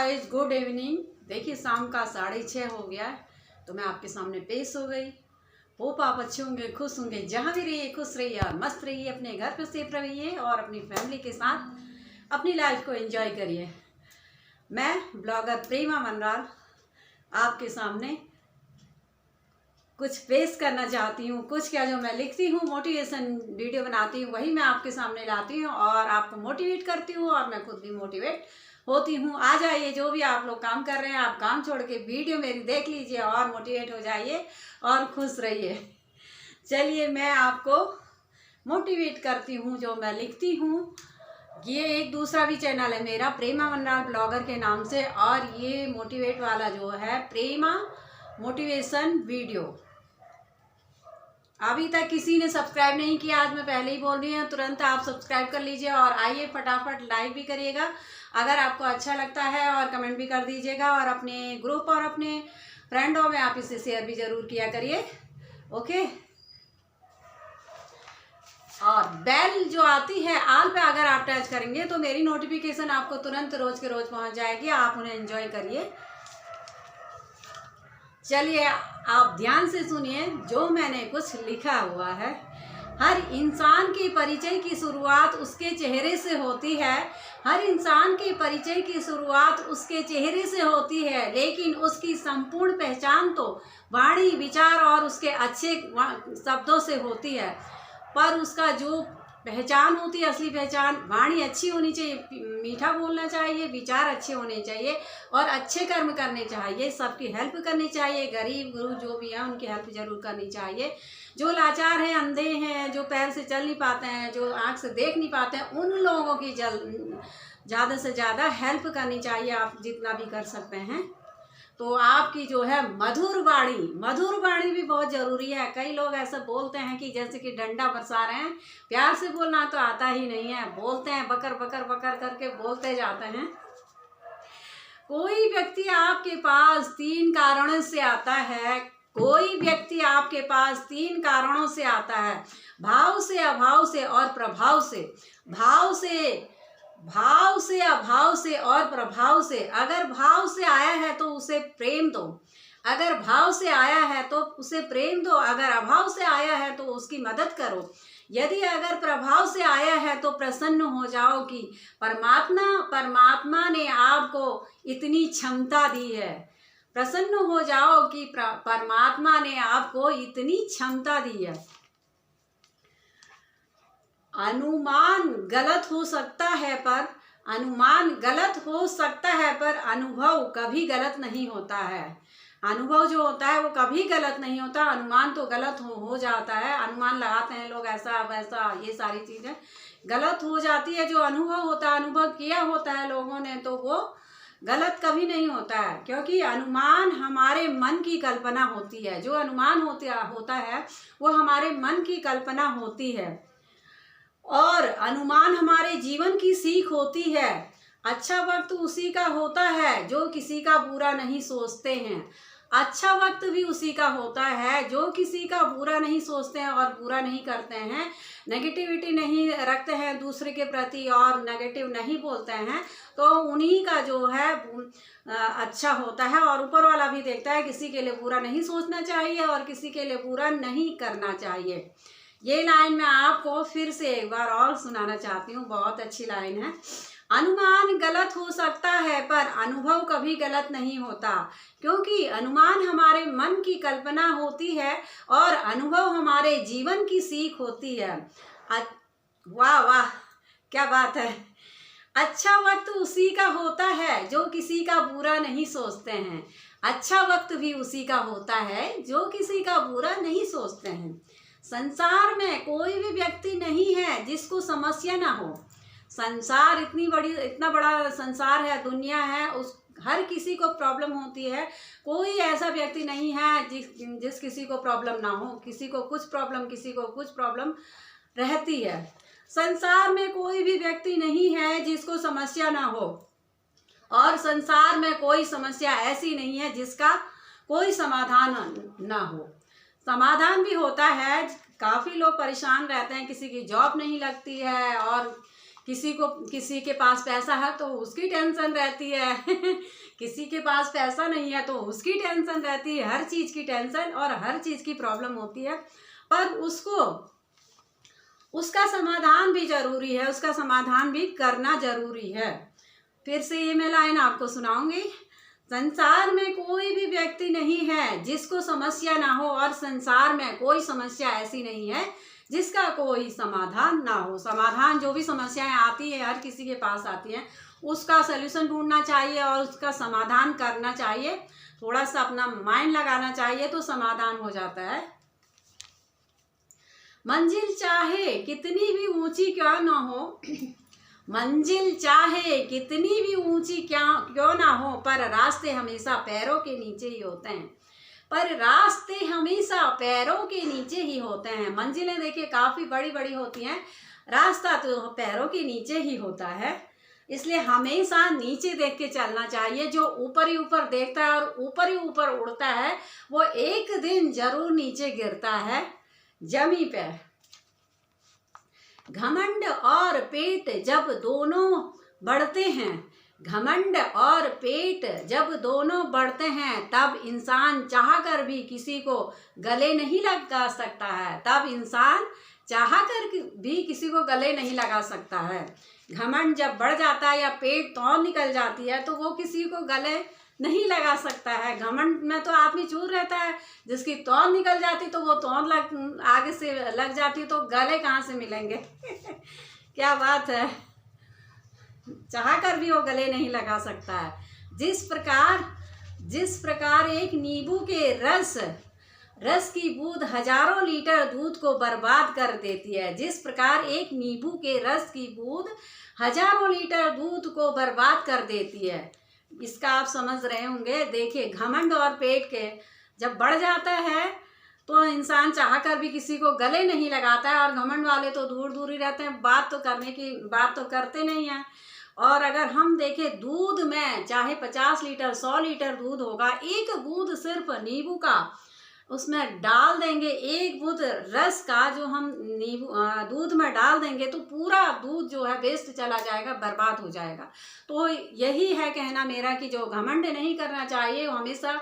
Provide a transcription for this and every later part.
Guys, good evening. देखिए शाम का 6:30 हो गया है तो मैं आपके सामने पेश हो गई। होप आप अच्छे होंगे, खुश होंगे। जहाँ भी रहिए खुश रहिए और मस्त रहिए, अपने घर पे सेफ रहिए और अपनी फैमिली के साथ अपनी लाइफ को एंजॉय करिए। मैं ब्लॉगर प्रेमा मनराल आपके सामने कुछ पेश करना चाहती हूँ। कुछ क्या, जो मैं लिखती हूँ, मोटिवेशन वीडियो बनाती हूँ, वही मैं आपके सामने लाती हूँ और आपको मोटिवेट करती हूँ और मैं खुद भी मोटिवेट होती हूँ। आ जाइए, जो भी आप लोग काम कर रहे हैं, आप काम छोड़ के वीडियो मेरी देख लीजिए और मोटिवेट हो जाइए और खुश रहिए। चलिए, मैं आपको मोटिवेट करती हूँ जो मैं लिखती हूँ। ये एक दूसरा भी चैनल है मेरा, प्रेमा मनराल ब्लॉगर के नाम से, और ये मोटिवेट वाला जो है प्रेमा मोटिवेशन वीडियो। अभी तक किसी ने सब्सक्राइब नहीं किया, आज मैं पहले ही बोल रही हूँ, तुरंत आप सब्सक्राइब कर लीजिए और आइए फटाफट लाइक भी करिएगा अगर आपको अच्छा लगता है, और कमेंट भी कर दीजिएगा और अपने ग्रुप और अपने फ्रेंडों में आप इसे शेयर भी ज़रूर किया करिए। ओके, और बेल जो आती है आल पे अगर आप टच करेंगे तो मेरी नोटिफिकेशन आपको तुरंत रोज के रोज पहुंच जाएगी। आप उन्हें एंजॉय करिए। चलिए, आप ध्यान से सुनिए जो मैंने कुछ लिखा हुआ है। हर इंसान के परिचय की शुरुआत उसके चेहरे से होती है। हर इंसान के परिचय की शुरुआत उसके चेहरे से होती है, लेकिन उसकी संपूर्ण पहचान तो वाणी, विचार और उसके अच्छे शब्दों से होती है। पर उसका जो पहचान होती है, असली पहचान, वाणी अच्छी होनी चाहिए, मीठा बोलना चाहिए, विचार अच्छे होने चाहिए और अच्छे कर्म करने चाहिए, सबकी हेल्प करनी चाहिए। गरीब गुरु जो भी हैं उनकी हेल्प जरूर करनी चाहिए। जो लाचार हैं, अंधे हैं, जो पैर से चल नहीं पाते हैं, जो आँख से देख नहीं पाते हैं, उन लोगों की ज़्यादा से ज़्यादा हेल्प करनी चाहिए, आप जितना भी कर सकते हैं। तो आपकी जो है मधुर वाणी भी बहुत ज़रूरी है। कई लोग ऐसा बोलते हैं कि जैसे कि डंडा बरसा रहे हैं, प्यार से बोलना तो आता ही नहीं है, बोलते हैं बकर बकर बकर करके बोलते जाते हैं। कोई व्यक्ति आपके पास 3 कारणों से आता है। कोई व्यक्ति आपके पास 3 कारणों से आता है: भाव से, अभाव से और प्रभाव से। भाव से, अभाव से और प्रभाव से। अगर भाव से आया है तो उसे प्रेम दो। अगर भाव से आया है तो उसे प्रेम दो। अगर अभाव से आया है तो उसकी मदद करो। यदि अगर प्रभाव से आया है तो प्रसन्न हो जाओ कि परमात्मा ने आपको इतनी क्षमता दी है। प्रसन्न हो जाओ कि परमात्मा ने आपको इतनी क्षमता दी है। अनुमान गलत हो सकता है पर अनुभव कभी गलत नहीं होता है। अनुभव जो होता है वो कभी गलत नहीं होता। अनुमान तो गलत हो जाता है। अनुमान लगाते हैं लोग, ऐसा वैसा, ये सारी चीज़ें गलत हो जाती है। जो अनुभव होता है, अनुभव किया होता है लोगों ने, तो वो गलत कभी नहीं होता है, क्योंकि अनुमान हमारे मन की कल्पना होती है। जो अनुमान होता है वो हमारे मन की कल्पना होती है, और अनुमान हमारे जीवन की सीख होती है। अच्छा वक्त उसी का होता है जो किसी का बुरा नहीं सोचते हैं। अच्छा वक्त भी उसी का होता है जो किसी का बुरा नहीं सोचते हैं और बुरा नहीं करते हैं, नेगेटिविटी नहीं रखते हैं दूसरे के प्रति और नेगेटिव नहीं बोलते हैं। तो उन्हीं का जो है अच्छा होता है। और ऊपर वाला भी देखता है, किसी के लिए बुरा नहीं सोचना चाहिए और किसी के लिए बुरा नहीं करना चाहिए। ये लाइन मैं आपको फिर से एक बार और सुनाना चाहती हूँ, बहुत अच्छी लाइन है। अनुमान गलत हो सकता है पर अनुभव कभी गलत नहीं होता, क्योंकि अनुमान हमारे मन की कल्पना होती है और अनुभव हमारे जीवन की सीख होती है। वाह वाह, क्या बात है। अच्छा वक्त उसी का होता है जो किसी का बुरा नहीं सोचते हैं। अच्छा वक्त भी उसी का होता है जो किसी का बुरा नहीं सोचते हैं। संसार में कोई भी व्यक्ति नहीं है जिसको समस्या ना हो। संसार इतना बड़ा संसार है, दुनिया है, उस हर किसी को प्रॉब्लम होती है। कोई ऐसा व्यक्ति नहीं है जिस किसी को प्रॉब्लम ना हो। किसी को कुछ प्रॉब्लम रहती है। संसार में कोई भी व्यक्ति नहीं है जिसको समस्या ना हो, और संसार में कोई समस्या ऐसी नहीं है जिसका कोई समाधान ना हो। समाधान भी होता है। काफ़ी लोग परेशान रहते हैं, किसी की जॉब नहीं लगती है और किसी के पास पैसा है तो उसकी टेंशन रहती है किसी के पास पैसा नहीं है तो उसकी टेंशन रहती है। हर चीज़ की टेंशन और हर चीज़ की प्रॉब्लम होती है, पर उसका समाधान भी ज़रूरी है, उसका समाधान भी करना ज़रूरी है। फिर से ये मैं लाइन आपको सुनाऊंगी। संसार में कोई भी व्यक्ति नहीं है जिसको समस्या ना हो, और संसार में कोई समस्या ऐसी नहीं है जिसका कोई समाधान ना हो। समाधान, जो भी समस्याएं आती है हर किसी के पास आती हैं, उसका सल्यूशन ढूंढना चाहिए और उसका समाधान करना चाहिए। थोड़ा सा अपना माइंड लगाना चाहिए तो समाधान हो जाता है। मंजिल चाहे कितनी भी ऊंची क्यों ना हो मंजिल चाहे कितनी भी ऊंची क्यों ना हो, पर रास्ते हमेशा पैरों के नीचे ही होते हैं। पर रास्ते हमेशा पैरों के नीचे ही होते हैं। मंजिलें देखिए काफ़ी बड़ी बड़ी होती हैं, रास्ता तो पैरों के नीचे ही होता है। इसलिए हमेशा नीचे देख के चलना चाहिए। जो ऊपर ही ऊपर देखता है और ऊपर ही ऊपर उड़ता है, वो एक दिन जरूर नीचे गिरता है जमी पे। घमंड और पेट जब दोनों बढ़ते हैं, घमंड और पेट जब दोनों बढ़ते हैं, तब इंसान चाहकर भी किसी को गले नहीं लगा सकता है। तब इंसान चाहकर भी किसी को गले नहीं लगा सकता है। घमंड जब बढ़ जाता है या पेट तौल निकल जाती है तो वो किसी को गले नहीं लगा सकता है। घमंड में तो आदमी चूर रहता है, जिसकी तौल निकल जाती तो वो तौल आगे से लग जाती तो गले कहाँ से मिलेंगे क्या बात है। चाह कर भी वो गले नहीं लगा सकता है। जिस प्रकार एक नींबू के रस की बूंद हजारों लीटर दूध को बर्बाद कर देती है, जिस प्रकार एक नींबू के रस की बूंद हजारों लीटर दूध को बर्बाद कर देती है। इसका आप समझ रहे होंगे। देखिए, घमंड और पेट के जब बढ़ जाता है तो इंसान चाहकर भी किसी को गले नहीं लगाता है, और घमंड वाले तो दूर दूर ही रहते हैं, बात तो करते नहीं हैं। और अगर हम देखें, दूध में चाहे 50 लीटर 100 लीटर दूध होगा, एक बूंद सिर्फ नींबू का उसमें डाल देंगे, एक बूंद रस का जो हम नींबू दूध में डाल देंगे तो पूरा दूध जो है वेस्ट चला जाएगा, बर्बाद हो जाएगा। तो यही है कहना मेरा कि जो घमंड नहीं करना चाहिए, हमेशा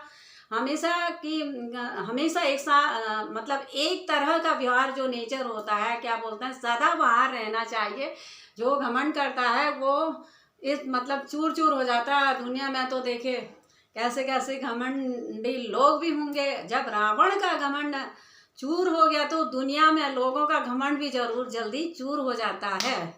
मतलब एक तरह का व्यवहार जो नेचर होता है, क्या बोलते हैं, सदाबहार रहना चाहिए। जो घमंड करता है वो मतलब चूर चूर हो जाता है। दुनिया में तो देखे कैसे कैसे घमंडी लोग भी होंगे। जब रावण का घमंड चूर हो गया तो दुनिया में लोगों का घमंड भी जरूर जल्दी चूर हो जाता है,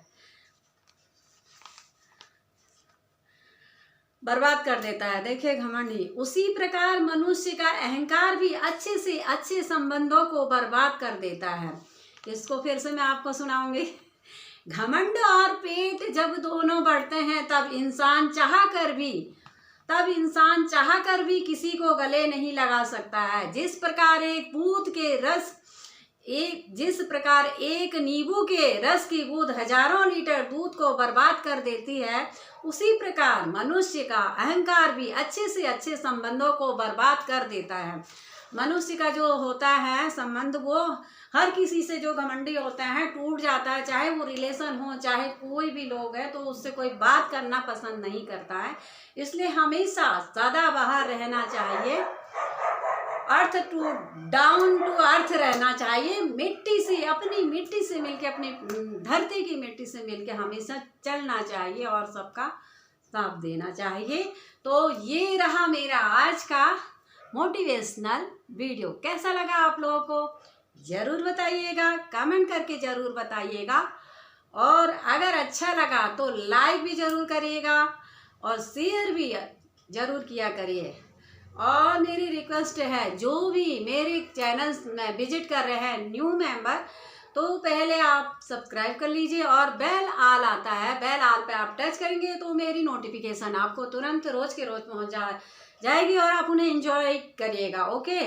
बर्बाद कर देता है। देखिए, घमंड ही। उसी प्रकार मनुष्य का अहंकार भी अच्छे से अच्छे संबंधों को बर्बाद कर देता है। इसको फिर से मैं आपको सुनाऊंगी। घमंड और पेट जब दोनों बढ़ते हैं, तब इंसान चाहकर भी किसी को गले नहीं लगा सकता है। जिस प्रकार एक नींबू के रस की बूंद हजारों लीटर दूध को बर्बाद कर देती है, उसी प्रकार मनुष्य का अहंकार भी अच्छे से अच्छे संबंधों को बर्बाद कर देता है। मनुष्य का जो होता है संबंध, वो हर किसी से जो घमंडी होता है टूट जाता है, चाहे वो रिलेशन हो, चाहे कोई भी लोग है, तो उससे कोई बात करना पसंद नहीं करता है। इसलिए हमेशा सदाबहार रहना चाहिए, डाउन टू अर्थ रहना चाहिए। अपनी मिट्टी से मिलके, अपनी धरती की मिट्टी से मिलके हमेशा चलना चाहिए और सबका साथ देना चाहिए। तो ये रहा मेरा आज का मोटिवेशनल वीडियो। कैसा लगा आप लोगों को ज़रूर बताइएगा, कमेंट करके ज़रूर बताइएगा। और अगर अच्छा लगा तो लाइक भी ज़रूर करिएगा और शेयर भी ज़रूर किया करिए। और मेरी रिक्वेस्ट है, जो भी मेरे चैनल में विजिट कर रहे हैं न्यू मेंबर, तो पहले आप सब्सक्राइब कर लीजिए और बेल आल आता है, बेल आल पे आप टच करेंगे तो मेरी नोटिफिकेशन आपको तुरंत रोज़ के रोज़ पहुंच जाएगी और आप उन्हें एंजॉय करिएगा। ओके,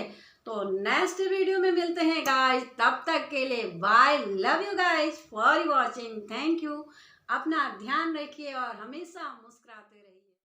तो नेक्स्ट वीडियो में मिलते हैं गाइस। तब तक के लिए bye, love you guys for watching, thank you. अपना ध्यान रखिए और हमेशा